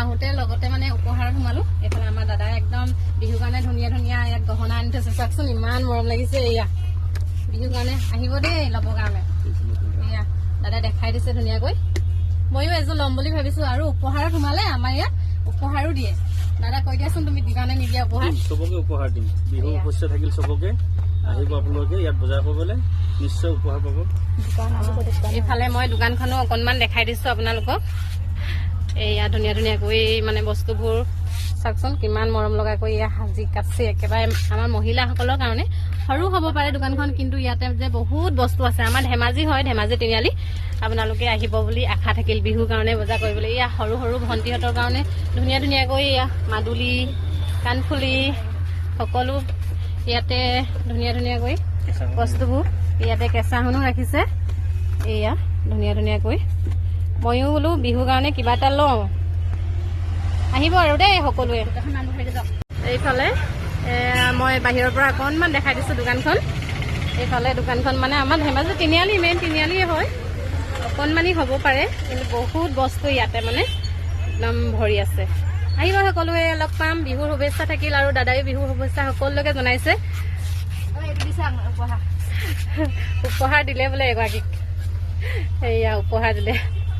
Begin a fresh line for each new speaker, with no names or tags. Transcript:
আহোঁতে লগতে মানে উপহাৰত সোমালো। এইফালে আমাৰ দাদাই একদম বিহুৰ কাৰণে ধুনীয়া ধুনীয়া ইয়াত গহনা আনি থৈছে, চাওকচোন ইমান মৰম লাগিছে। এয়া বিহুৰ কাৰণে আহিব দেই ল'বৰ কাৰণে। এয়া দাদাই দেখাই দিছে ধুনীয়াকৈ। ময়ো এযোৰ ল'ম বুলি ভাবিছো। আৰু উপহাৰত সোমালে আমাৰ ইয়াত উপহাৰো দিয়ে। দাদা কৈ দিয়াচোন তুমি দিবা নে নিদিয়া উপহাৰ?
চবকে উপহাৰ দিম। বিহু উপস্থিত থাকিল চবকে, আহিব আপোনালোকে ইয়াত বজাৰ কৰিবলৈ, নিশ্চয় উপহাৰ পাব।
এইফালে মই দোকানখনো অকণমান দেখাই দিছো আপোনালোকক। এয়া ধুনীয়া ধুনীয়াকৈ মানে বস্তুবোৰ চাওকচোন কিমান মৰম লগাকৈ এয়া সাজি কাচি একেবাৰে আমাৰ মহিলাসকলৰ কাৰণে। সৰু হ'ব পাৰে দোকানখন, কিন্তু ইয়াতে যে বহুত বস্তু আছে। আমাৰ ধেমাজি হয়, ধেমাজি তিনিআলি। আপোনালোকে আহিব বুলি আশা থাকিল বিহুৰ কাৰণে বজাৰ কৰিবলৈ। এয়া সৰু সৰু ভণ্টিহঁতৰ কাৰণে ধুনীয়া ধুনীয়াকৈ এয়া মাদুলি, কাণফুলি সকলো ইয়াতে ধুনীয়া ধুনীয়াকৈ বস্তুবোৰ। ইয়াতে কেঁচা সোণো ৰাখিছে। এয়া ধুনীয়া ধুনীয়াকৈ। ময়ো বোলো বিহুৰ কাৰণে কিবা এটা লওঁ। আহিব আৰু দেই সকলোৱে। এইফালে মই বাহিৰৰ পৰা অকণমান দেখাই দিছোঁ দোকানখন। এইফালে দোকানখন মানে আমাৰ ধেমাজি তিনিআলি, মেইন তিনিআলিয়ে হয়। অকণমানি হ'ব পাৰে, কিন্তু বহুত বস্তু ইয়াতে মানে একদম ভৰি আছে। আহিব সকলোৱে, লগ পাম। বিহুৰ শুভেচ্ছা থাকিল, আৰু দাদায়ো বিহুৰ শুভেচ্ছা সকলোকে জনাইছে। উপহাৰ দিলে বোলে এগৰাকীক। সেয়া উপহাৰ দিলে।